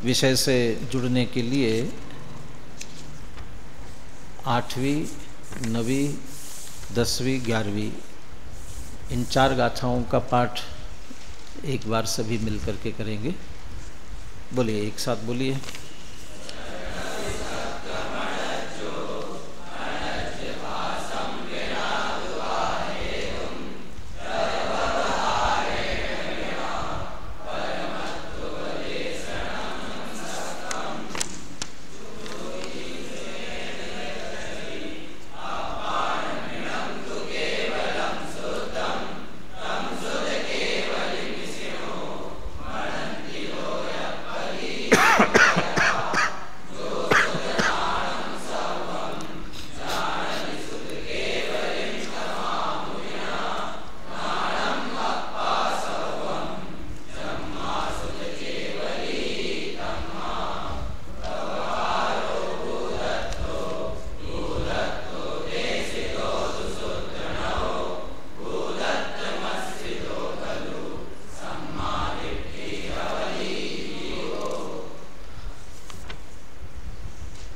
विषय से जुड़ने के लिए 8वीं, 9वीं, 10वीं, 11वीं इन 4 गाथाओं का पाठ एक बार सभी मिलकर के करेंगे। बोलिए, एक साथ बोलिए।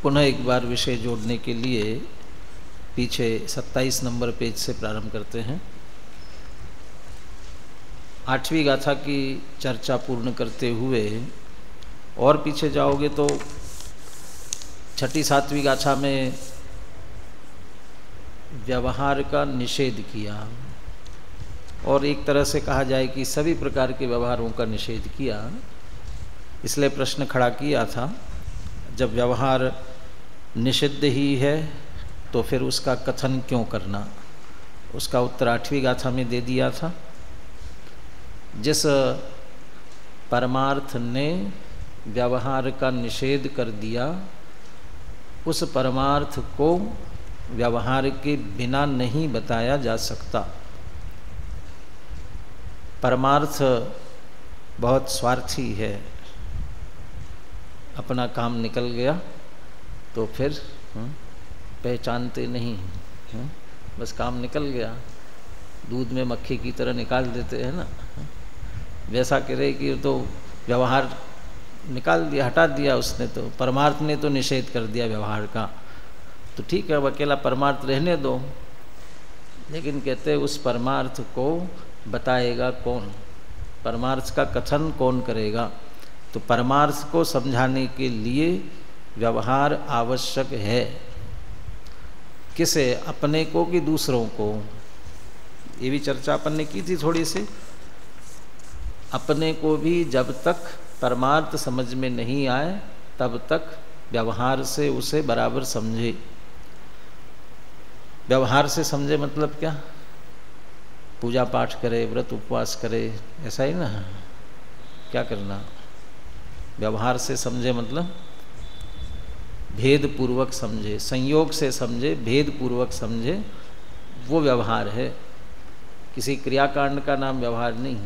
पुनः एक बार विषय जोड़ने के लिए पीछे 27 नंबर पेज से प्रारंभ करते हैं। 8वीं गाथा की चर्चा पूर्ण करते हुए और पीछे जाओगे तो 6ठी 7वीं गाथा में व्यवहार का निषेध किया और एक तरह से कहा जाए कि सभी प्रकार के व्यवहारों का निषेध किया। इसलिए प्रश्न खड़ा किया था, जब व्यवहार निषिद्ध ही है तो फिर उसका कथन क्यों करना। उसका उत्तर 8वीं गाथा में दे दिया था। जिस परमार्थ ने व्यवहार का निषेध कर दिया, उस परमार्थ को व्यवहार के बिना नहीं बताया जा सकता। परमार्थ बहुत स्वार्थी है। अपना काम निकल गया तो फिर पहचानते नहीं, बस काम निकल गया, दूध में मक्खी की तरह निकाल देते हैं ना। वैसा करे कि तो व्यवहार निकाल दिया, हटा दिया उसने, तो परमार्थ ने तो निषेध कर दिया व्यवहार का, तो ठीक है, अब अकेला परमार्थ रहने दो। लेकिन कहते उस परमार्थ को बताएगा कौन, परमार्थ का कथन कौन करेगा। तो परमार्थ को समझाने के लिए व्यवहार आवश्यक है। किसे? अपने को कि दूसरों को? ये भी चर्चा अपन ने की थी थोड़ी सी। अपने को भी जब तक परमार्थ समझ में नहीं आए तब तक व्यवहार से उसे बराबर समझे। व्यवहार से समझे मतलब क्या? पूजा पाठ करे, व्रत उपवास करे, ऐसा ही ना। क्या करना? व्यवहार से समझे मतलब भेद पूर्वक समझे, संयोग से समझे, भेद पूर्वक समझे, वो व्यवहार है। किसी क्रियाकांड का नाम व्यवहार नहीं,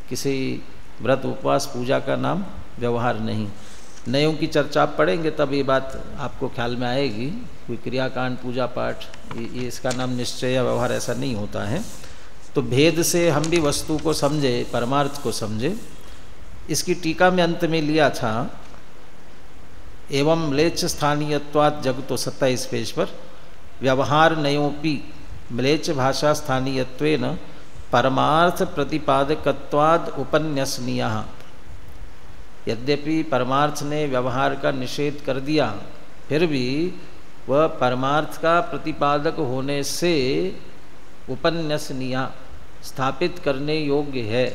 किसी व्रत उपवास पूजा का नाम व्यवहार नहीं। नयों की चर्चा आप पढ़ेंगे तब ये बात आपको ख्याल में आएगी। कोई क्रियाकांड पूजा पाठ ये इसका नाम निश्चय या व्यवहार ऐसा नहीं होता है। तो भेद से हम भी वस्तु को समझे, परमार्थ को समझे। इसकी टीका में अंत में लिया था, एवं म्लेच्छ स्थानीयत्वात् जगतो 27 पेज पर व्यवहार नयोपि म्लेच्छ भाषा स्थानीयत्वेन परमार्थ प्रतिपादकत्वाद् उपन्यसनीयः। यद्यपि परमार्थ ने व्यवहार का निषेध कर दिया, फिर भी वह परमार्थ का प्रतिपादक होने से उपन्यसनीय, स्थापित करने योग्य है।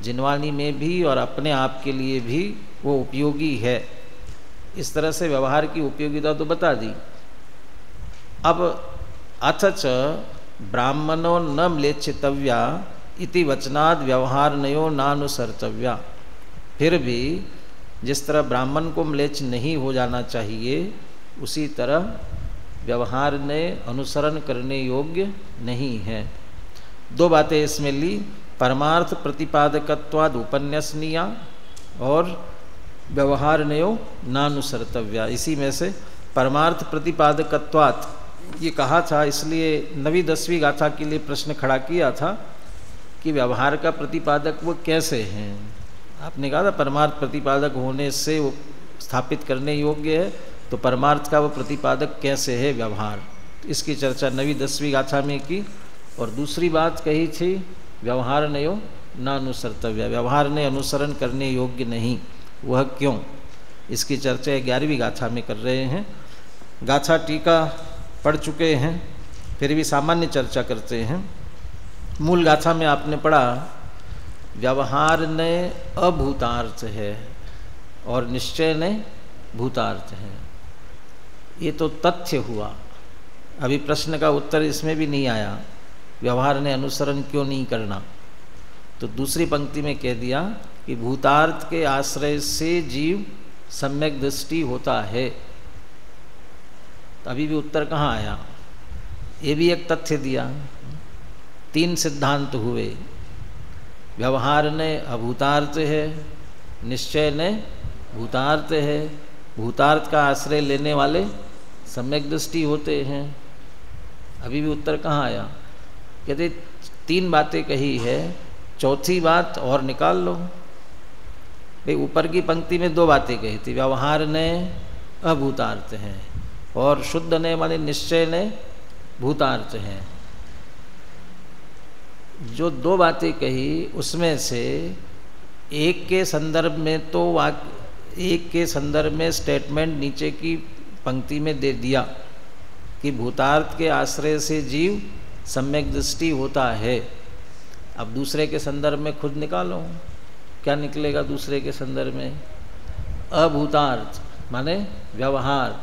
जिनवाणी में भी और अपने आप के लिए भी वो उपयोगी है। इस तरह से व्यवहार की उपयोगिता तो बता दी। अब अथच ब्राह्मणो न म्लेच्छितव्या इति वचनाद व्यवहार नयो नानुसर्तव्या। फिर भी जिस तरह ब्राह्मण को म्लेच्छ नहीं हो जाना चाहिए, उसी तरह व्यवहार ने अनुसरण करने योग्य नहीं है। 2 बातें इसमें ली, परमार्थ प्रतिपादकत्वाद उपन्यसनीया और व्यवहार नयो नानुसर्तव्या। इसी में से परमार्थ प्रतिपादकत्वात् ये कहा था, इसलिए 9वीं 10वीं गाथा के लिए प्रश्न खड़ा किया था कि व्यवहार का प्रतिपादक वो कैसे हैं। आपने कहा था परमार्थ प्रतिपादक होने से वो स्थापित करने योग्य है, तो परमार्थ का वो प्रतिपादक कैसे है व्यवहार, इसकी चर्चा 9वीं 10वीं गाथा में की। और दूसरी बात कही थी व्यवहार नयो न अनुसर्तव्य, व्यवहार ने अनुसरण करने योग्य नहीं, वह क्यों, इसकी चर्चा 11वीं गाथा में कर रहे हैं। गाथा टीका पढ़ चुके हैं, फिर भी सामान्य चर्चा करते हैं। मूल गाथा में आपने पढ़ा व्यवहार ने अभूतार्थ है और निश्चय ने भूतार्थ है, ये तो तथ्य हुआ। अभी प्रश्न का उत्तर इसमें भी नहीं आया, व्यवहार ने अनुसरण क्यों नहीं करना। तो दूसरी पंक्ति में कह दिया कि भूतार्थ के आश्रय से जीव सम्यक दृष्टि होता है। तो अभी भी उत्तर कहाँ आया, ये भी एक तथ्य दिया। 3 सिद्धांत हुए, व्यवहार ने अभूतार्थ है, निश्चय ने भूतार्थ है, भूतार्थ का आश्रय लेने वाले सम्यक दृष्टि होते हैं। अभी भी उत्तर कहाँ आया, कहते 3 बातें कही है, चौथी बात और निकाल लो। भाई ऊपर की पंक्ति में 2 बातें कही थी, व्यवहार ने अभूतार्थ है और शुद्ध ने माने निश्चय ने भूतार्थ है। जो 2 बातें कही उसमें से एक के संदर्भ में तो एक के संदर्भ में स्टेटमेंट नीचे की पंक्ति में दे दिया कि भूतार्थ के आश्रय से जीव सम्यक दृष्टि होता है। अब दूसरे के संदर्भ में खुद निकालो, क्या निकलेगा दूसरे के संदर्भ में, अभूतार्थ माने व्यवहार,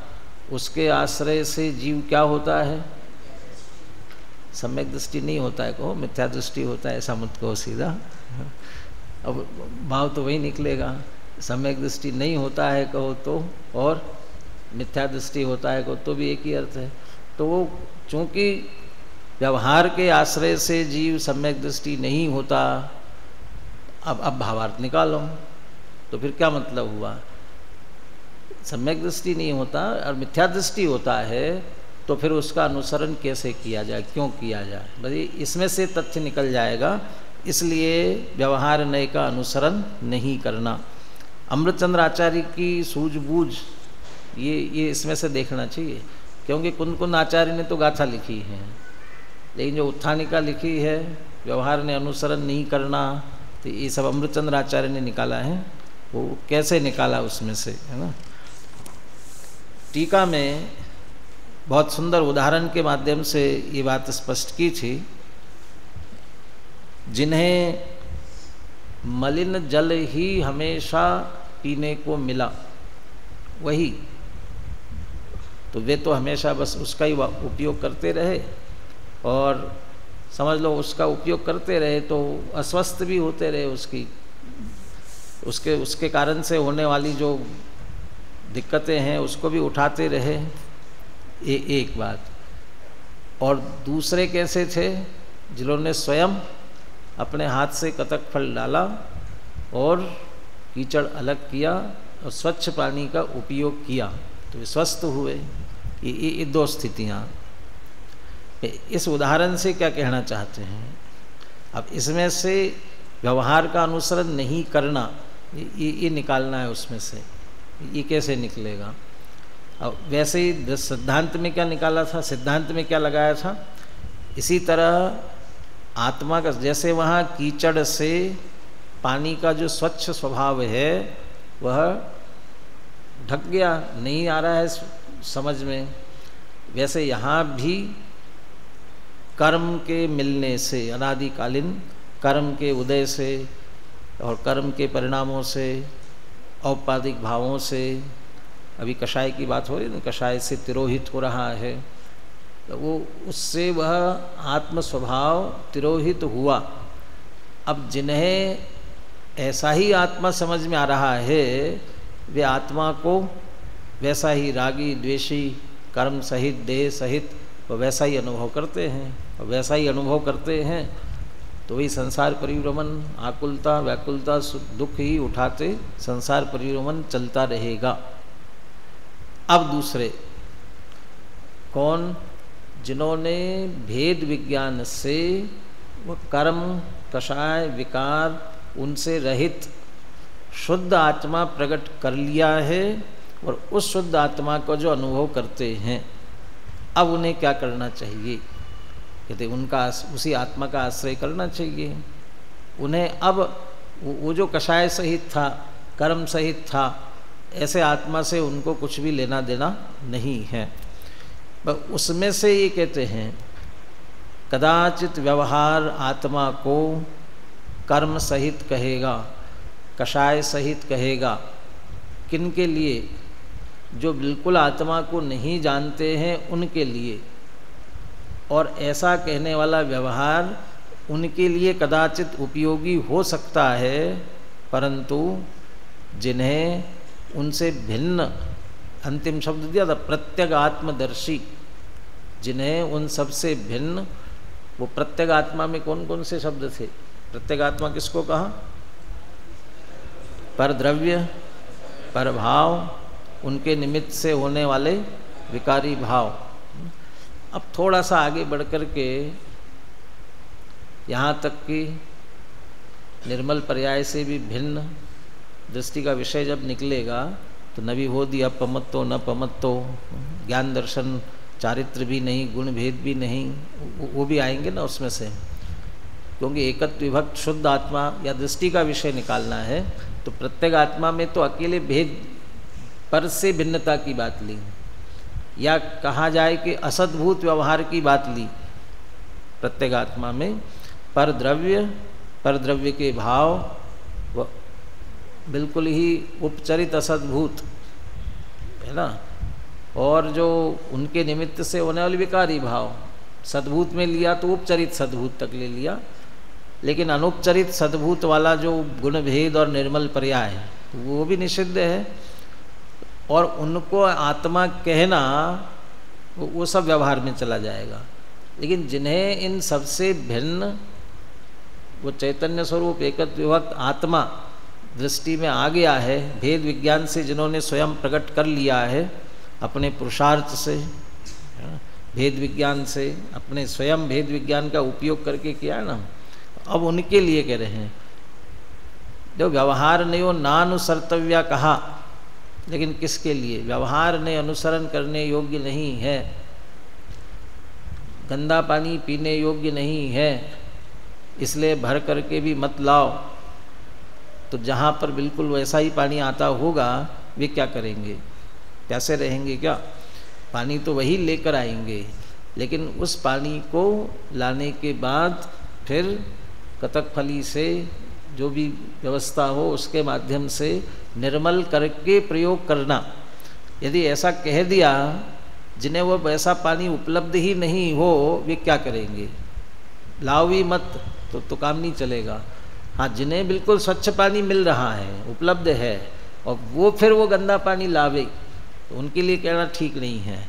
उसके आश्रय से जीव क्या होता है, सम्यक दृष्टि नहीं होता है, कहो मिथ्या दृष्टि होता है, ऐसा मत कहो सीधा। अब भाव तो वही निकलेगा, सम्यक दृष्टि नहीं होता है कहो तो, और मिथ्या दृष्टि होता है कहो तो भी एक ही अर्थ है। तो वो चूँकि व्यवहार के आश्रय से जीव सम्यक दृष्टि नहीं होता, अब भावार्थ निकालो, तो फिर क्या मतलब हुआ, सम्यक दृष्टि नहीं होता और मिथ्या दृष्टि होता है, तो फिर उसका अनुसरण कैसे किया जाए, क्यों किया जाए, भाई इसमें से तथ्य निकल जाएगा। इसलिए व्यवहार नय का अनुसरण नहीं करना। अमृतचंद्र आचार्य की सूझबूझ ये इसमें से देखना चाहिए, क्योंकि कुंद कुंद आचार्य ने तो गाथा लिखी है, लेकिन जो उत्थानिका लिखी है व्यवहार ने अनुसरण नहीं करना, तो ये सब अमृतचंद्र आचार्य ने निकाला है। वो कैसे निकाला उसमें से, है ना। टीका में बहुत सुंदर उदाहरण के माध्यम से ये बात स्पष्ट की थी। जिन्हें मलिन जल ही हमेशा पीने को मिला, वही तो वे तो हमेशा बस उसका ही उपयोग करते रहे, और समझ लो उसका उपयोग करते रहे तो अस्वस्थ भी होते रहे, उसके कारण से होने वाली जो दिक्कतें हैं उसको भी उठाते रहे, एक बात। और दूसरे कैसे थे, जिन्होंने स्वयं अपने हाथ से कतक फल डाला और कीचड़ अलग किया और स्वच्छ पानी का उपयोग किया, तो वे स्वस्थ हुए। ये 2 स्थितियाँ। इस उदाहरण से क्या कहना चाहते हैं, अब इसमें से व्यवहार का अनुसरण नहीं करना, ये निकालना है उसमें से, ये कैसे निकलेगा। अब वैसे ही सिद्धांत में क्या निकाला था, सिद्धांत में क्या लगाया था, इसी तरह आत्मा का, जैसे वहाँ कीचड़ से पानी का जो स्वच्छ स्वभाव है वह ढक गया, नहीं आ रहा है समझ में, वैसे यहाँ भी कर्म के मिलने से, अनादिकालीन कर्म के उदय से और कर्म के परिणामों से, औपाधिक भावों से, अभी कषाय की बात हो रही है, कषाय से तिरोहित हो रहा है, तो वो उससे वह आत्म स्वभाव तिरोहित हुआ। अब जिन्हें ऐसा ही आत्मा समझ में आ रहा है, वे आत्मा को वैसा ही रागी द्वेषी कर्म सहित देह सहित वो वैसा ही अनुभव करते हैं, और वैसा ही अनुभव करते हैं तो वही संसार परिभ्रमण, आकुलता व्याकुलता दुख ही उठाते संसार परिभ्रमण चलता रहेगा। अब दूसरे कौन, जिन्होंने भेद विज्ञान से वो कर्म, कषाय, विकार उनसे रहित शुद्ध आत्मा प्रकट कर लिया है और उस शुद्ध आत्मा को जो अनुभव करते हैं, अब उन्हें क्या करना चाहिए? कहते उनका उसी आत्मा का आश्रय करना चाहिए। उन्हें अब वो जो कषाय सहित था, कर्म सहित था, ऐसे आत्मा से उनको कुछ भी लेना देना नहीं है। उसमें से ये कहते हैं कदाचित व्यवहार आत्मा को कर्म सहित कहेगा, कषाय सहित कहेगा। किन के लिए? जो बिल्कुल आत्मा को नहीं जानते हैं उनके लिए। और ऐसा कहने वाला व्यवहार उनके लिए कदाचित उपयोगी हो सकता है, परंतु जिन्हें उनसे भिन्न, अंतिम शब्द दिया था प्रत्यगात्मदर्शी, जिन्हें उन सबसे भिन्न, वो प्रत्यगात्मा में कौन कौन से शब्द थे? प्रत्यगात्मा किसको कहा? पर द्रव्य, पर भाव, उनके निमित्त से होने वाले विकारी भाव। अब थोड़ा सा आगे बढ़कर के यहाँ तक कि निर्मल पर्याय से भी भिन्न दृष्टि का विषय जब निकलेगा तो न विभोधि अपमत्तो न पमत्तो, ज्ञान दर्शन चारित्र भी नहीं, गुण भेद भी नहीं, वो भी आएंगे ना उसमें से। क्योंकि एकत्व विभक्त शुद्ध आत्मा या दृष्टि का विषय निकालना है तो प्रत्येक आत्मा में तो अकेले भेद पर से भिन्नता की बात ली, या कहा जाए कि असद्भूत व्यवहार की बात ली प्रत्येक आत्मा में। पर द्रव्य के भाव वो बिल्कुल ही उपचरित असद्भूत है ना, और जो उनके निमित्त से होने वाले विकारी भाव, सद्भूत में लिया तो उपचरित सद्भूत तक ले लिया, लेकिन अनुपचरित सद्भूत वाला जो गुण भेद और निर्मल पर्याय है वो भी निषिद्ध है। और उनको आत्मा कहना वो सब व्यवहार में चला जाएगा। लेकिन जिन्हें इन सबसे भिन्न वो चैतन्य स्वरूप एकत्व विभक्त आत्मा दृष्टि में आ गया है, भेद विज्ञान से जिन्होंने स्वयं प्रकट कर लिया है, अपने पुरुषार्थ से, भेद विज्ञान से, अपने स्वयं भेद विज्ञान का उपयोग करके किया है ना, अब उनके लिए कह रहे हैं। जो व्यवहार ने वो नानुसर्तव्या कहा, लेकिन किसके लिए? व्यवहार ने अनुसरण करने योग्य नहीं है, गंदा पानी पीने योग्य नहीं है, इसलिए भर करके भी मत लाओ। तो जहाँ पर बिल्कुल वैसा ही पानी आता होगा वे क्या करेंगे? प्यासे रहेंगे क्या? पानी तो वही लेकर आएंगे, लेकिन उस पानी को लाने के बाद फिर कतकफली से जो भी व्यवस्था हो उसके माध्यम से निर्मल करके प्रयोग करना। यदि ऐसा कह दिया, जिन्हें वो वैसा पानी उपलब्ध ही नहीं हो वे क्या करेंगे? लाओ भी मत, तो काम नहीं चलेगा। हाँ, जिन्हें बिल्कुल स्वच्छ पानी मिल रहा है, उपलब्ध है, और वो फिर वो गंदा पानी लावे, तो उनके लिए कहना ठीक नहीं है।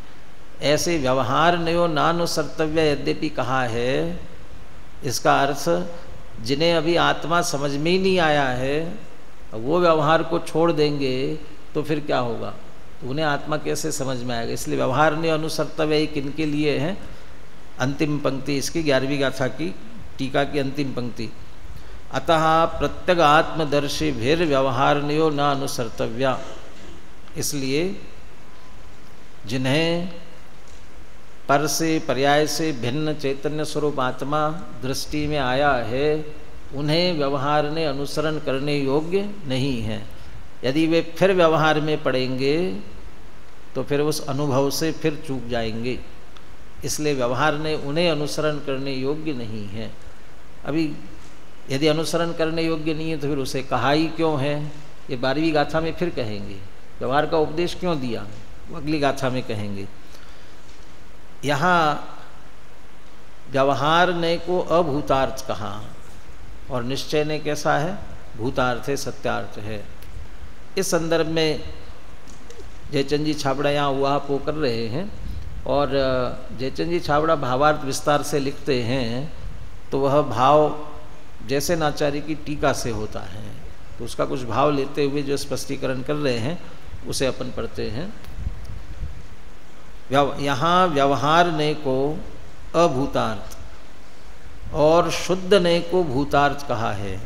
ऐसे व्यवहार नयो नानुसर्तव्य यद्यपि कहा है, इसका अर्थ जिन्हें अभी आत्मा समझ में ही नहीं आया है वो व्यवहार को छोड़ देंगे तो फिर क्या होगा? तो उन्हें आत्मा कैसे समझ में आएगा? इसलिए व्यवहार ने अनुसर्तव्य किनके लिए है? अंतिम पंक्ति इसकी 11वीं गाथा की टीका की अंतिम पंक्ति, अतः प्रत्यग आत्मदर्शी भीर व्यवहार नयो न अनुसर्तव्या। इसलिए जिन्हें पर से पर्याय से भिन्न चैतन्य स्वरूप आत्मा दृष्टि में आया है उन्हें व्यवहार ने अनुसरण करने योग्य नहीं है। यदि वे फिर व्यवहार में पड़ेंगे तो फिर उस अनुभव से फिर चूक जाएंगे। इसलिए व्यवहार ने उन्हें अनुसरण करने योग्य नहीं है। अभी यदि अनुसरण करने योग्य नहीं है तो फिर उसे कहा ही क्यों है? ये 12वीं गाथा में फिर कहेंगे। व्यवहार का उपदेश क्यों दिया, वो अगली गाथा में कहेंगे। यहाँ व्यवहार ने को अभूतार्थ कहा और निश्चय ने कैसा है? भूतार्थ है, सत्यार्थ है। इस संदर्भ में जयचंद जी छाबड़ा यहाँ हुआ पो कर रहे हैं, और जयचंद जी छाबड़ा भावार्थ विस्तार से लिखते हैं तो वह भाव जैसे नाचार्य की टीका से होता है, तो उसका कुछ भाव लेते हुए जो स्पष्टीकरण कर रहे हैं उसे अपन पढ़ते हैं। यहाँ व्यवहार ने को अभूतार्थ, और शुद्ध नय को भूतार्थ कहा है।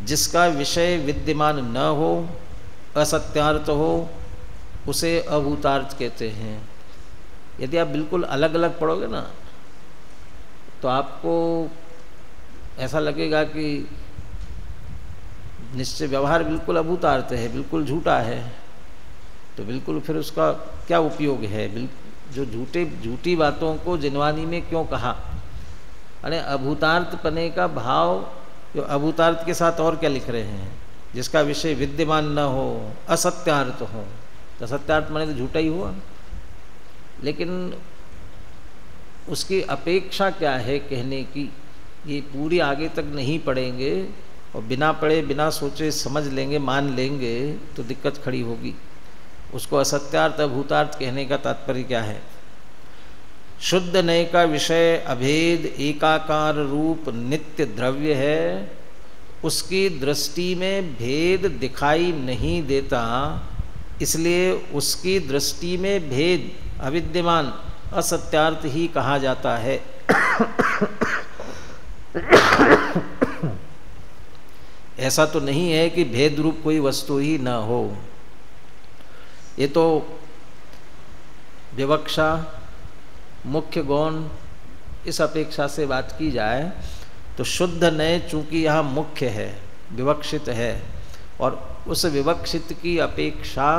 जिसका विषय विद्यमान न हो, असत्यार्थ हो, उसे अभूतार्थ कहते हैं। यदि आप बिल्कुल अलग अलग पढ़ोगे ना तो आपको ऐसा लगेगा कि निश्चय व्यवहार बिल्कुल अभूतार्थ है, बिल्कुल झूठा है, तो बिल्कुल फिर उसका क्या उपयोग है। जो झूठी बातों को जिनवानी में क्यों कहा। अरे अभूतार्थ पने का भाव जो अभूतार्थ के साथ और क्या लिख रहे हैं, जिसका विषय विद्यमान न हो, असत्यार्थ हो, तो असत्यार्थ माने तो झूठा ही हुआ। लेकिन उसकी अपेक्षा क्या है कहने की, ये पूरी आगे तक नहीं पढ़ेंगे और बिना पढ़े बिना सोचे समझ लेंगे, मान लेंगे तो दिक्कत खड़ी होगी। उसको असत्यार्थ अभूतार्थ कहने का तात्पर्य क्या है। शुद्ध नय का विषय अभेद एकाकार रूप नित्य द्रव्य है, उसकी दृष्टि में भेद दिखाई नहीं देता, इसलिए उसकी दृष्टि में भेद अविद्यमान असत्यार्थ ही कहा जाता है। ऐसा तो नहीं है कि भेद रूप कोई वस्तु ही न हो। ये तो विवक्षा मुख्य गौण इस अपेक्षा से बात की जाए तो शुद्ध नय चूँकि यहाँ मुख्य है, विवक्षित है, और उस विवक्षित की अपेक्षा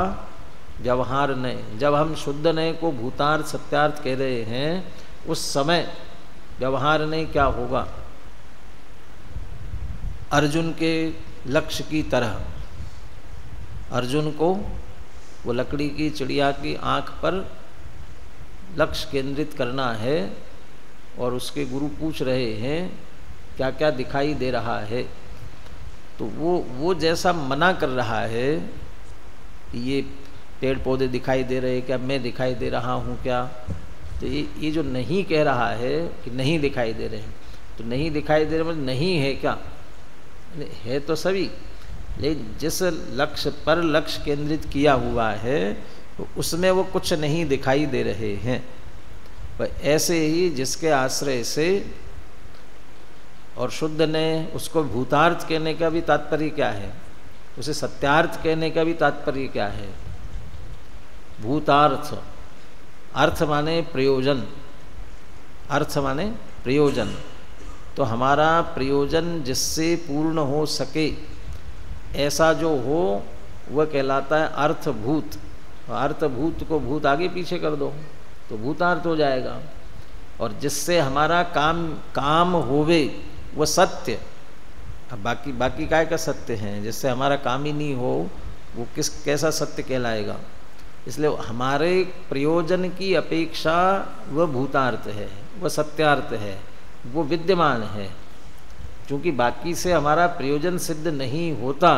व्यवहार नय, जब हम शुद्ध नय को भूतार्थ सत्यार्थ कह रहे हैं उस समय व्यवहार नय क्या होगा। अर्जुन के लक्ष्य की तरह अर्जुन को वो लकड़ी की चिड़िया की आँख पर लक्ष्य केंद्रित करना है और उसके गुरु पूछ रहे हैं क्या क्या दिखाई दे रहा है, तो वो जैसा मना कर रहा है कि ये पेड़ पौधे दिखाई दे रहे हैं क्या, मैं दिखाई दे रहा हूँ क्या, तो ये जो नहीं कह रहा है कि नहीं दिखाई दे रहे हैं, तो नहीं दिखाई दे रहे मतलब नहीं है क्या, है तो सभी, लेकिन जिस लक्ष्य पर लक्ष्य केंद्रित किया हुआ है तो उसमें वो कुछ नहीं दिखाई दे रहे हैं। ऐसे ही जिसके आश्रय से, और शुद्ध ने उसको भूतार्थ कहने का भी तात्पर्य क्या है, उसे सत्यार्थ कहने का भी तात्पर्य क्या है। भूतार्थ, अर्थ माने प्रयोजन, अर्थ माने प्रयोजन, तो हमारा प्रयोजन जिससे पूर्ण हो सके ऐसा जो हो वह कहलाता है अर्थभूत। अर्थभूत को भूत आगे पीछे कर दो तो भूतार्थ हो जाएगा। और जिससे हमारा काम होवे वह सत्य। अब बाकी काय का सत्य है, जिससे हमारा काम ही नहीं हो वो कैसा सत्य कहलाएगा। इसलिए हमारे प्रयोजन की अपेक्षा वह भूतार्थ है, वह सत्यार्थ है, वो विद्यमान है। क्योंकि बाकी से हमारा प्रयोजन सिद्ध नहीं होता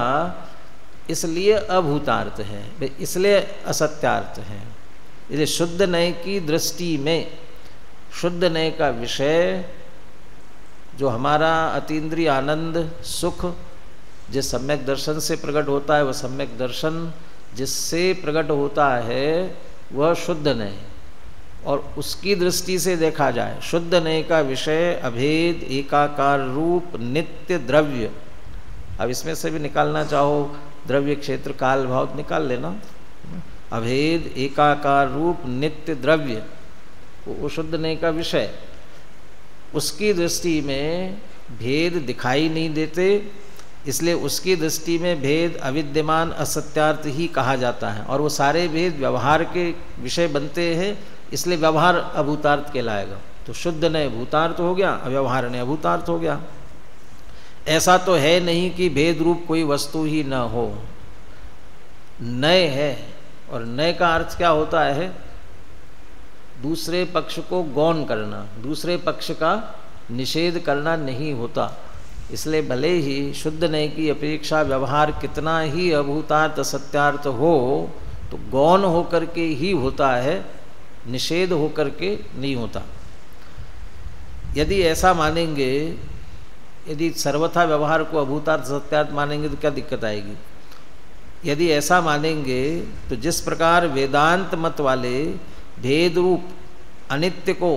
इसलिए अभूतार्थ है, इसलिए असत्यार्थ है। इसलिए शुद्ध नय की दृष्टि में शुद्ध नय का विषय जो हमारा अतीन्द्रिय आनंद सुख जिस सम्यक दर्शन से प्रकट होता है, वह सम्यक दर्शन जिससे प्रकट होता है वह शुद्ध नय, और उसकी दृष्टि से देखा जाए शुद्ध नय का विषय अभेद एकाकार रूप नित्य द्रव्य। अब इसमें से भी निकालना चाहो द्रव्य क्षेत्र काल भाव निकाल लेना। अभेद एकाकार रूप नित्य द्रव्य वो शुद्ध नय का विषय, उसकी दृष्टि में भेद दिखाई नहीं देते, इसलिए उसकी दृष्टि में भेद अविद्यमान असत्यार्थ ही कहा जाता है। और वो सारे भेद व्यवहार के विषय बनते हैं, इसलिए व्यवहार अभूतार्थ कहलाएगा। तो शुद्ध नय भूतार्थ हो गया, व्यवहार नय अभूतार्थ हो गया। ऐसा तो है नहीं कि भेद रूप कोई वस्तु ही न हो, नय है। और नय का अर्थ क्या होता है, दूसरे पक्ष को गौण करना, दूसरे पक्ष का निषेध करना नहीं होता। इसलिए भले ही शुद्ध नय की अपेक्षा व्यवहार कितना ही अभूतार्थ सत्यार्थ हो तो गौण होकर के ही होता है, निषेध होकर के नहीं होता। यदि ऐसा मानेंगे, यदि सर्वथा व्यवहार को अभूतार्थ सत्यार्थ मानेंगे तो क्या दिक्कत आएगी। यदि ऐसा मानेंगे तो जिस प्रकार वेदांत मत वाले भेद रूप अनित्य को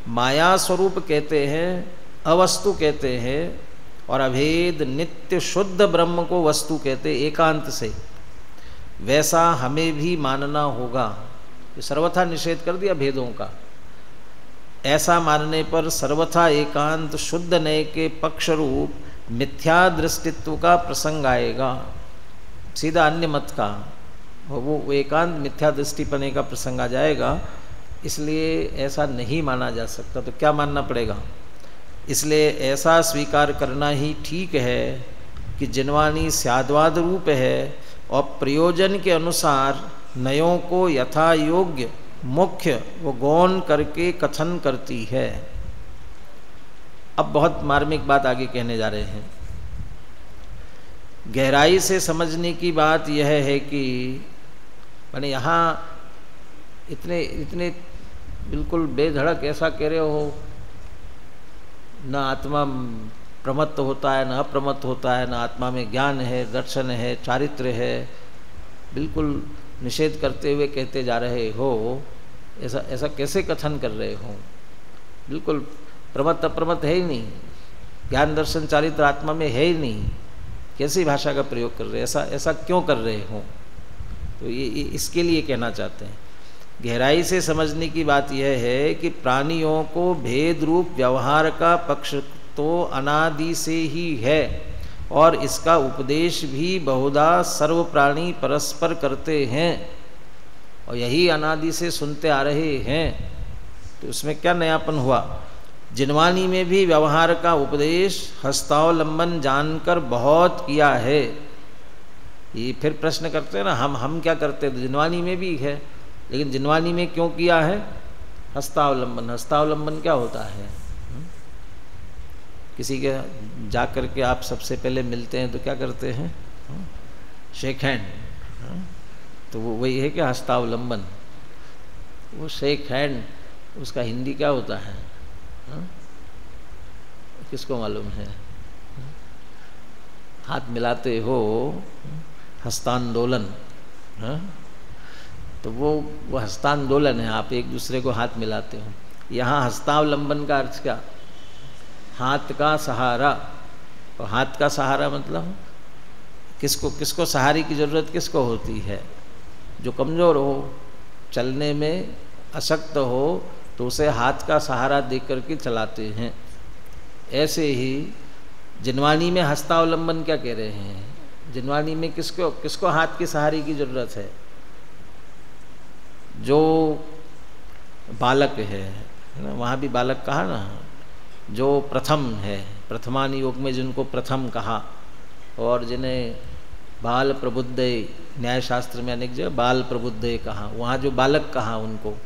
माया स्वरूप कहते हैं, अवस्तु कहते हैं, और अभेद नित्य शुद्ध ब्रह्म को वस्तु कहते एकांत से, वैसा हमें भी मानना होगा। ये सर्वथा निषेध कर दिया भेदों का। ऐसा मानने पर सर्वथा एकांत शुद्ध नए के पक्ष रूप मिथ्या दृष्टित्व का प्रसंग आएगा, सीधा अन्य मत का वो एकांत मिथ्या दृष्टिपने का प्रसंग आ जाएगा। इसलिए ऐसा नहीं माना जा सकता। तो क्या मानना पड़ेगा? इसलिए ऐसा स्वीकार करना ही ठीक है कि जिनवानी स्याद्वाद रूप है और प्रयोजन के अनुसार नयों को यथा योग्य मुख्य व गौण करके कथन करती है। अब बहुत मार्मिक बात आगे कहने जा रहे हैं। गहराई से समझने की बात यह है कि मैंने यहाँ इतने बिल्कुल बेधड़क ऐसा कह रहे हो, न आत्मा प्रमत्त होता है, न अप्रमत्त होता है, न आत्मा में ज्ञान है, दर्शन है, चारित्र्य है, बिल्कुल निषेध करते हुए कहते जा रहे हो। ऐसा कैसे कथन कर रहे हो? बिल्कुल प्रमत्त अप्रमत्त है ही नहीं, ज्ञान दर्शन चारित्र आत्मा में है ही नहीं, कैसी भाषा का प्रयोग कर रहे हैं? ऐसा क्यों कर रहे हो? तो ये इसके लिए कहना चाहते हैं। गहराई से समझने की बात यह है कि प्राणियों को भेद रूप व्यवहार का पक्ष तो अनादि से ही है, और इसका उपदेश भी बहुधा सर्व प्राणी परस्पर करते हैं, और यही अनादि से सुनते आ रहे हैं। तो उसमें क्या नयापन हुआ? जिनवानी में भी व्यवहार का उपदेश हस्तावलंबन जानकर बहुत किया है। ये फिर प्रश्न करते हैं ना, हम क्या करते हैं? जिनवानी में भी है, लेकिन जिनवानी में क्यों किया है? हस्तावलंबन। हस्तावलंबन क्या होता है? किसी के जा कर के आप सबसे पहले मिलते हैं तो क्या करते हैं? Shake hand. तो वो वही है कि हस्तावलंबन। वो शेक हैंड, उसका हिंदी क्या होता है? किसको मालूम है? हाथ मिलाते हो, हस्तांदोलन। तो वो हस्तांदोलन है, आप एक दूसरे को हाथ मिलाते हो। यहाँ हस्तावलंबन का अर्थ क्या? हाथ का सहारा। और हाथ का सहारा मतलब किसको सहारे की जरूरत किसको होती है? जो कमज़ोर हो, चलने में अशक्त हो, तो उसे हाथ का सहारा दे करके चलाते हैं। ऐसे ही जिनवानी में हस्तावलंबन क्या कह रहे हैं? जिनवानी में किसको हाथ के सहारे की जरूरत है? जो बालक है ना, वहाँ भी बालक कहा ना, जो प्रथम है, प्रथमान योग में जिनको प्रथम कहा, और जिन्हें बाल प्रबुद्धे, न्याय शास्त्र में अनेक जगह बाल प्रबुद्धे कहा, वहाँ जो बालक कहा उनको,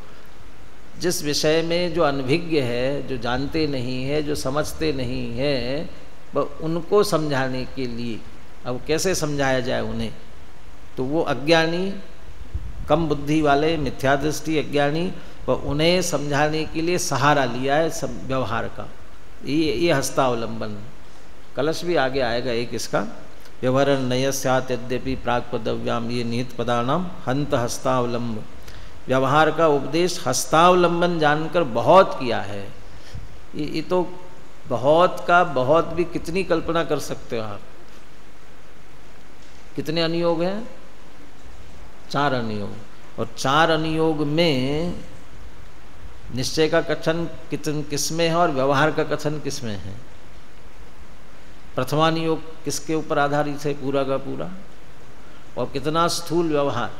जिस विषय में जो अनभिज्ञ है, जो जानते नहीं है, जो समझते नहीं है, वह उनको समझाने के लिए। अब कैसे समझाया जाए उन्हें? तो वो अज्ञानी, कम बुद्धि वाले, मिथ्या दृष्टि अज्ञानी, वह उन्हें समझाने के लिए सहारा लिया है व्यवहार का। ये हस्तावलंबन। कलश भी आगे आएगा एक इसका। व्यवहार नय स्यात् यद्यपि प्राक पदव्याम ये निहित पदानाम हंत हस्तावलंब। व्यवहार का उपदेश हस्तावलंबन जानकर बहुत किया है। ये तो बहुत का बहुत भी कितनी कल्पना कर सकते हो आप? कितने अनुयोग हैं? 4 अनुयोग। और 4 अनुयोग में निश्चय का कथन किसमें है और व्यवहार का कथन किसमें है? प्रथमानुयोग किसके ऊपर आधारित है पूरा का पूरा? और कितना स्थूल व्यवहार,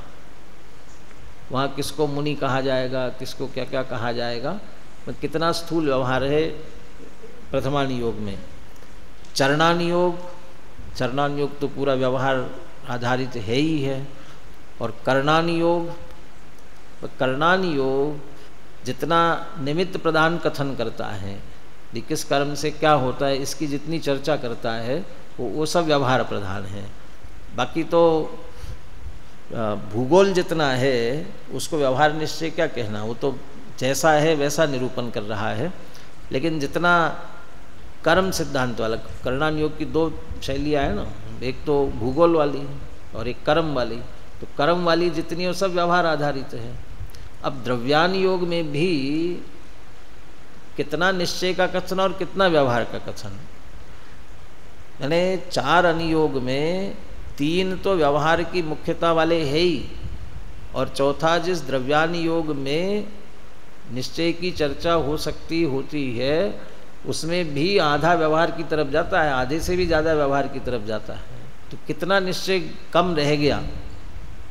वहाँ किसको मुनि कहा जाएगा, किसको क्या क्या कहा जाएगा, मतलब कितना स्थूल व्यवहार है प्रथमानुयोग में। चरणानुयोग तो पूरा व्यवहार आधारित है ही है। और कर्णानुयोग जितना निमित्त प्रदान कथन करता है, किस कर्म से क्या होता है, इसकी जितनी चर्चा करता है वो सब व्यवहार प्रधान है। बाकी तो भूगोल जितना है उसको व्यवहार निश्चय क्या कहना, वो तो जैसा है वैसा निरूपण कर रहा है। लेकिन जितना कर्म सिद्धांत वाला, कर्णानुयोग की 2 शैलियाँ हैं ना, एक तो भूगोल वाली और एक कर्म वाली। तो कर्म वाली जितनी वो सब व्यवहार आधारित है। अब द्रव्यानुयोग में भी कितना निश्चय का कथन और कितना व्यवहार का कथन। यानी 4 अनुयोग में 3 तो व्यवहार की मुख्यता वाले है ही, और चौथा जिस द्रव्यानुयोग में निश्चय की चर्चा हो सकती होती है उसमें भी आधा व्यवहार की तरफ जाता है, आधे से भी ज़्यादा व्यवहार की तरफ जाता है। तो कितना निश्चय कम रह गया।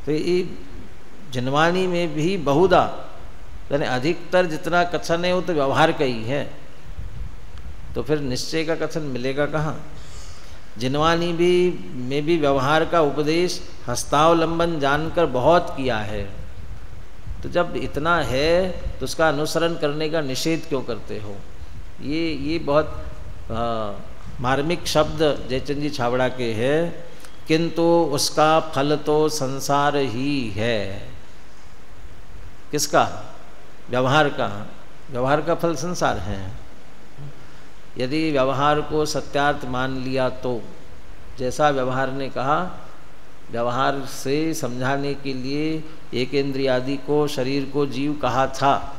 तो ये जिनवाणी में भी बहुधा यानी अधिकतर जितना कथन है वो तो व्यवहार का ही है, तो फिर निश्चय का कथन मिलेगा कहाँ। जिनवाणी में भी व्यवहार का उपदेश हस्तावलंबन जानकर बहुत किया है, तो जब इतना है तो उसका अनुसरण करने का निषेध क्यों करते हो। ये बहुत मार्मिक शब्द जयचंद जी छाबड़ा के हैं। किंतु उसका फल तो संसार ही है। किसका? व्यवहार का। व्यवहार का फल संसार है। यदि व्यवहार को सत्यार्थ मान लिया तो जैसा व्यवहार ने कहा, व्यवहार से समझाने के लिए एक इंद्रिय आदि को शरीर को जीव कहा था,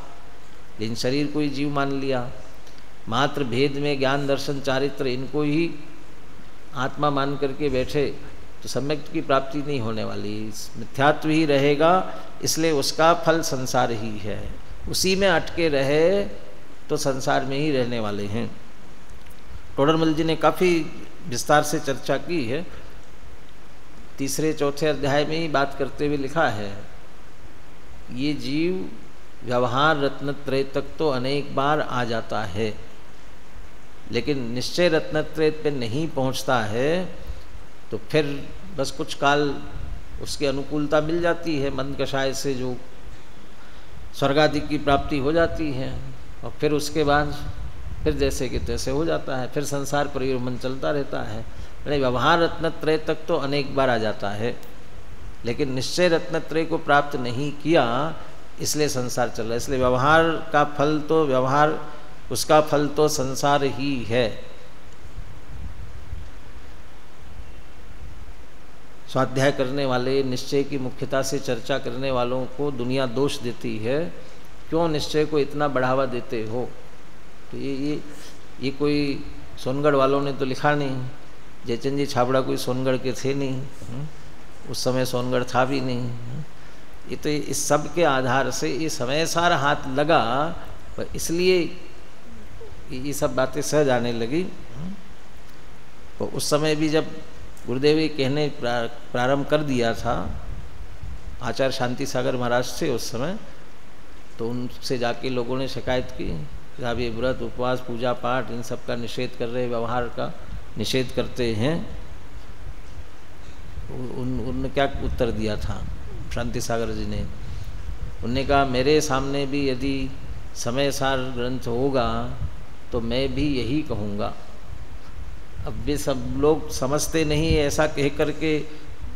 लेकिन शरीर को ही जीव मान लिया। मात्र भेद में ज्ञान दर्शन चारित्र इनको ही आत्मा मान करके बैठे तो सम्यक की प्राप्ति नहीं होने वाली, मिथ्यात्व ही रहेगा। इसलिए उसका फल संसार ही है। उसी में अटके रहे तो संसार में ही रहने वाले हैं। टोडरमल जी ने काफ़ी विस्तार से चर्चा की है। 3-4 अध्याय में ही बात करते हुए लिखा है, ये जीव व्यवहार रत्नत्रय तक तो अनेक बार आ जाता है, लेकिन निश्चय रत्नत्रय पे नहीं पहुंचता है, तो फिर बस कुछ काल उसकी अनुकूलता मिल जाती है, मंद कषाय से जो स्वर्गादि की प्राप्ति हो जाती है, और फिर उसके बाद फिर जैसे कि तैसे हो जाता है, फिर संसार परिभ्रमण चलता रहता है। यानी व्यवहार रत्नत्रय तक तो अनेक बार आ जाता है, लेकिन निश्चय रत्नत्रय को प्राप्त नहीं किया, इसलिए संसार चल रहा है। इसलिए व्यवहार का फल तो व्यवहार, उसका फल तो संसार ही है। स्वाध्याय करने वाले, निश्चय की मुख्यता से चर्चा करने वालों को दुनिया दोष देती है, क्यों निश्चय को इतना बढ़ावा देते हो। तो ये कोई सोनगढ़ वालों ने तो लिखा नहीं, जयचंद जी छाबड़ा कोई सोनगढ़ के थे नहीं, उस समय सोनगढ़ था भी नहीं। ये तो इस सब के आधार से ये समय सार हाथ लगा, इसलिए ये सब बातें सहज आने लगी। तो उस समय भी जब गुरुदेव ये कहने प्रारंभ कर दिया था, आचार्य शांति सागर महाराज से उस समय, तो उनसे जाके लोगों ने शिकायत की, आप ये व्रत उपवास पूजा पाठ इन सब का निषेध कर रहे, व्यवहार का निषेध करते हैं। उनने क्या उत्तर दिया था शांति सागर जी ने? उनने कहा, मेरे सामने भी यदि समय सार ग्रंथ होगा तो मैं भी यही कहूँगा। अब वे सब लोग समझते नहीं, ऐसा कह करके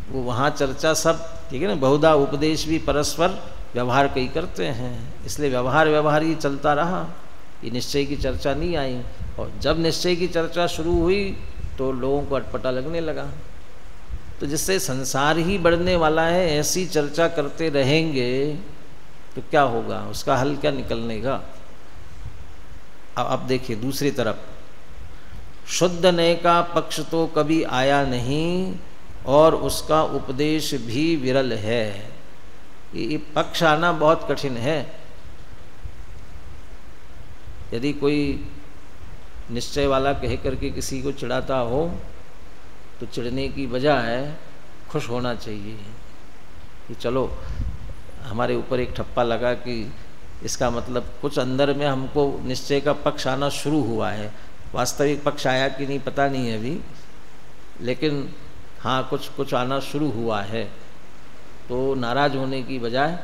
वो वहाँ चर्चा सब ठीक है ना, बहुधा उपदेश भी परस्पर व्यवहार कई करते हैं, इसलिए व्यवहार ही चलता रहा, ये निश्चय की चर्चा नहीं आई। और जब निश्चय की चर्चा शुरू हुई तो लोगों को अटपटा लगने लगा। तो जिससे संसार ही बढ़ने वाला है, ऐसी चर्चा करते रहेंगे तो क्या होगा, उसका हल क्या निकलने का। अब देखिए दूसरी तरफ, शुद्ध नय का पक्ष तो कभी आया नहीं और उसका उपदेश भी विरल है। ये पक्ष आना बहुत कठिन है। यदि कोई निश्चय वाला कह करके किसी को चिढ़ाता हो तो चिढ़ने की बजाय खुश होना चाहिए कि चलो हमारे ऊपर एक ठप्पा लगा, कि इसका मतलब कुछ अंदर में हमको निश्चय का पक्ष आना शुरू हुआ है। वास्तविक पक्ष आया कि नहीं पता नहीं है अभी, लेकिन हाँ कुछ आना शुरू हुआ है। तो नाराज होने की बजाय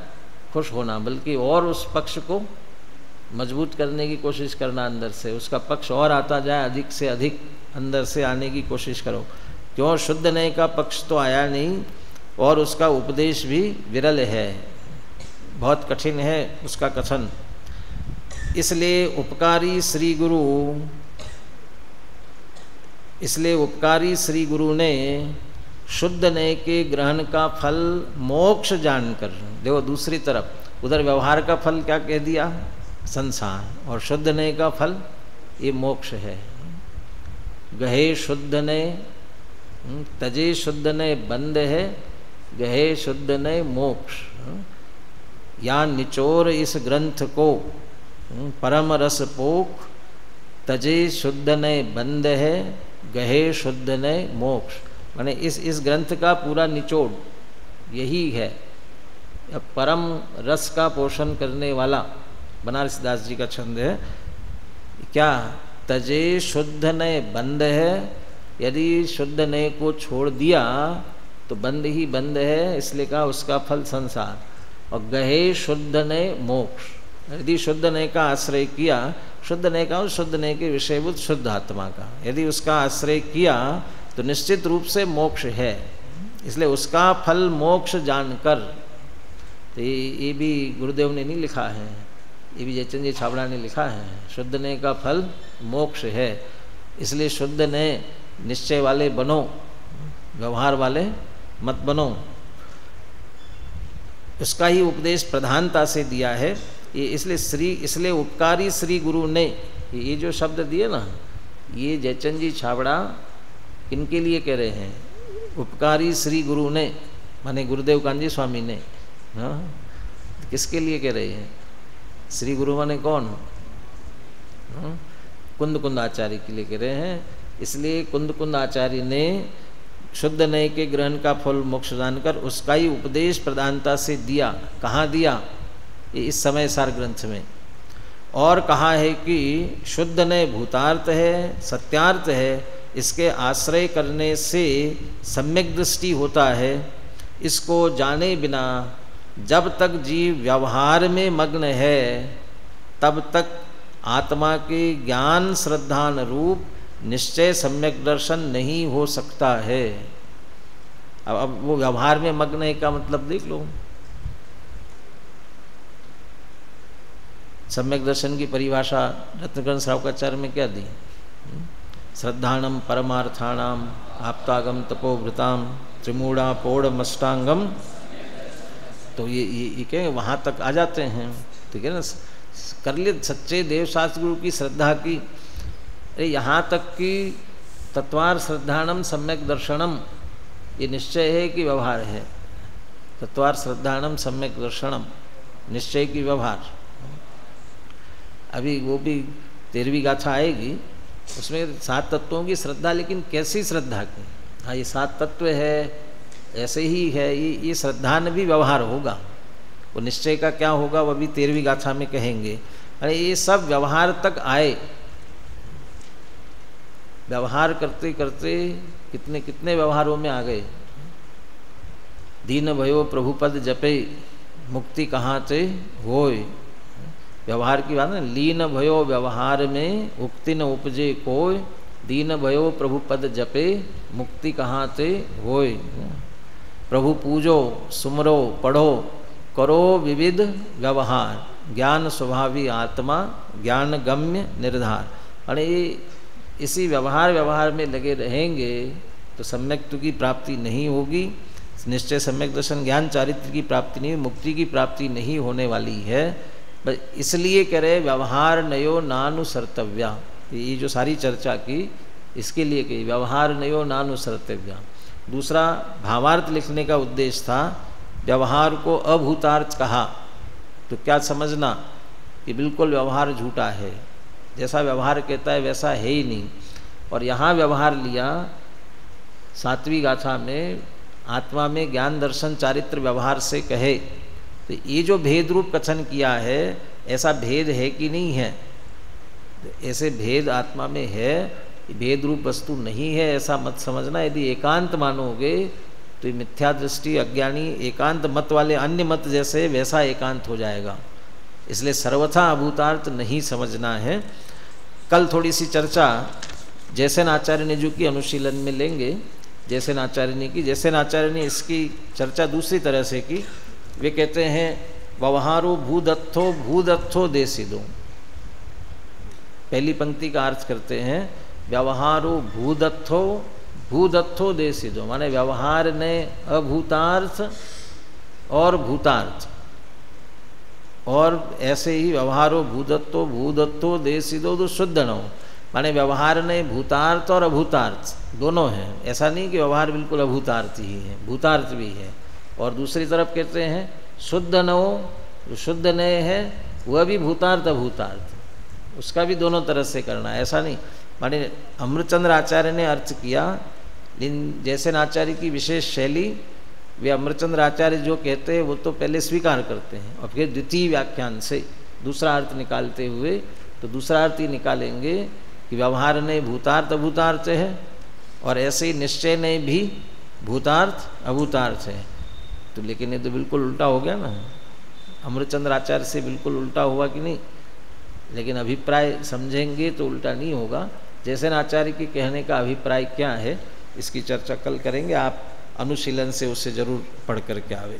खुश होना, बल्कि और उस पक्ष को मजबूत करने की कोशिश करना, अंदर से उसका पक्ष और आता जाए, अधिक से अधिक अंदर से आने की कोशिश करो। क्यों? शुद्ध नय का पक्ष तो आया नहीं और उसका उपदेश भी विरल है, बहुत कठिन है उसका कथन। इसलिए उपकारी श्री गुरु ने शुद्ध नय के ग्रहण का फल मोक्ष जानकर, देखो दूसरी तरफ उधर व्यवहार का फल क्या कह दिया, संसार, और शुद्ध ने का फल ये मोक्ष है। गहे शुद्ध ने तजे शुद्ध ने बंद है, गहे शुद्ध ने मोक्ष। या निचोर इस ग्रंथ को परम रस पोख, तजे शुद्ध ने बंद है, गहे शुद्ध ने मोक्ष। माने इस ग्रंथ का पूरा निचोड़ यही है, परम रस का पोषण करने वाला। बनारस दास जी का छंद है क्या, तजे शुद्ध ने बंद है, यदि शुद्ध ने को छोड़ दिया तो बंद ही बंद है, इसलिए कहा उसका फल संसार। और गहे शुद्ध ने मोक्ष, यदि शुद्ध ने का आश्रय किया, शुद्ध ने का शुद्ध ने के विषयभूत शुद्ध आत्मा का यदि उसका आश्रय किया तो निश्चित रूप से मोक्ष है। इसलिए उसका फल मोक्ष जानकर, तो ये भी गुरुदेव ने नहीं लिखा है, ये भी जयचंद जी छाबड़ा ने लिखा है, शुद्ध ने का फल मोक्ष है। इसलिए शुद्ध ने निश्चय वाले बनो, व्यवहार वाले मत बनो। उसका ही उपदेश प्रधानता से दिया है ये। इसलिए उपकारी श्री गुरु ने ये जो शब्द दिए ना, ये जयचंद जी छाबड़ा किनके लिए कह रहे हैं, उपकारी श्री गुरु ने माने गुरुदेव कांजी स्वामी ने। हाँ, किसके लिए कह रहे हैं, श्री गुरु माने कौन, कुंद कुंद आचार्य के लिए कह रहे हैं। इसलिए कुंद कुंद आचार्य ने शुद्ध नय के ग्रहण का फल मोक्ष जानकर उसका ही उपदेश प्रधानता से दिया। कहाँ दिया, ये इस समय सार ग्रंथ में। और कहा है कि शुद्ध नय भूतार्थ है, सत्यार्थ है, इसके आश्रय करने से सम्यक दृष्टि होता है। इसको जाने बिना जब तक जीव व्यवहार में मग्न है तब तक आत्मा के ज्ञान श्रद्धान रूप निश्चय सम्यक दर्शन नहीं हो सकता है। अब वो व्यवहार में मग्न है का मतलब देख लो। सम्यक दर्शन की परिभाषा रत्नकरण श्रावकाचार्य में क्या दी, श्रद्धाणम परमार्थाणाम आप्तागम तपोभृताम त्रिमूढ़ा पौढ़मष्टांगम। तो ये क्या वहाँ तक आ जाते हैं, ठीक है ना, कर लिए सच्चे देव शास्त्र गुरु की श्रद्धा की। अरे यहाँ तक कि तत्वार श्रद्धाणम सम्यक दर्शनम, ये निश्चय है कि व्यवहार है। तत्वार श्रद्धाणम सम्यक दर्शनम, निश्चय की व्यवहार। अभी वो भी 13वीं गाथा आएगी, उसमें 7 तत्वों की श्रद्धा, लेकिन कैसी श्रद्धा की। हाँ, ये 7 तत्व है, ऐसे ही है, ये श्रद्धा में भी व्यवहार होगा। वो निश्चय का क्या होगा वह भी 13वीं गाथा में कहेंगे। अरे ये सब व्यवहार तक आए, व्यवहार करते करते कितने कितने व्यवहारों में आ गए। दीन भयो प्रभुपद जपे मुक्ति कहाँ से होय, व्यवहार की बात है। लीन भयो व्यवहार में उक्ति न उपजे कोय, दीन भयो प्रभुपद जपे मुक्ति कहाँ से होय। प्रभु पूजो सुमरो पढ़ो करो विविध व्यवहार, ज्ञान स्वभावी आत्मा ज्ञान गम्य निर्धार। अरे इसी व्यवहार में लगे रहेंगे तो सम्यक्त्व की प्राप्ति नहीं होगी, निश्चय सम्यक दर्शन ज्ञान चारित्र की प्राप्ति नहीं, मुक्ति की प्राप्ति नहीं होने वाली है। बस इसलिए कह रहे व्यवहार नयो नानुसर्तव्या, ये जो सारी चर्चा की इसके लिए कही, व्यवहार नयो नानुसर्तव्या। दूसरा भावार्थ लिखने का उद्देश्य था, व्यवहार को अभूतार्थ कहा तो क्या समझना कि बिल्कुल व्यवहार झूठा है, जैसा व्यवहार कहता है वैसा है ही नहीं। और यहाँ व्यवहार लिया 7वीं गाथा में, आत्मा में ज्ञान दर्शन चारित्र व्यवहार से कहे, तो ये जो भेद रूप कथन किया है, ऐसा भेद है कि नहीं है, ऐसे भेद आत्मा में है, भेद रूप वस्तु नहीं है ऐसा मत समझना। यदि एकांत मानोगे तो मिथ्या दृष्टि अज्ञानी एकांत मत वाले अन्य मत जैसे वैसा एकांत हो जाएगा। इसलिए सर्वथा अभूतार्थ नहीं समझना है। कल थोड़ी सी चर्चा जैसेन आचार्य ने जो की अनुशीलन में लेंगे, जैसेन आचार्य ने की। जैसेन आचार्य ने इसकी चर्चा दूसरी तरह से की। वे कहते हैं व्यवहारो भूदत्थो देसिदो, पहली पंक्ति का अर्थ करते हैं व्यवहारो भूदत्थो देसिदो, माने व्यवहार ने अभूतार्थ और भूतार्थ और ऐसे ही व्यवहारो भूदत्तो भूदत्तो देशिदो शुद्ध न हो, माने व्यवहार में भूतार्थ और अभूतार्थ दोनों हैं। ऐसा नहीं कि व्यवहार बिल्कुल अभूतार्थ ही है, भूतार्थ भी है। और दूसरी तरफ कहते हैं शुद्ध न हो, जो शुद्ध न है वह भी भूतार्थ अभूतार्थ, उसका भी दोनों तरह से करना है। ऐसा नहीं, माने अमृतचंद्र आचार्य ने अर्थ किया, लेकिन जैसे आचार्य की विशेष शैली, वे अमृतचंद्र आचार्य जो कहते हैं वो तो पहले स्वीकार करते हैं और फिर द्वितीय व्याख्यान से दूसरा अर्थ निकालते हुए, तो दूसरा अर्थ ही निकालेंगे कि व्यवहार ने भूतार्थ अभूतार्थ है और ऐसे ही निश्चय ने भी भूतार्थ अभूतार्थ है। तो लेकिन ये तो बिल्कुल उल्टा हो गया ना, अमृतचंद्र आचार्य से बिल्कुल उल्टा हुआ कि नहीं। लेकिन अभिप्राय समझेंगे तो उल्टा नहीं होगा। जैसे आचार्य के कहने का अभिप्राय क्या है, इसकी चर्चा कल करेंगे। आप अनुशीलन से उसे जरूर पढ़ करके आवे।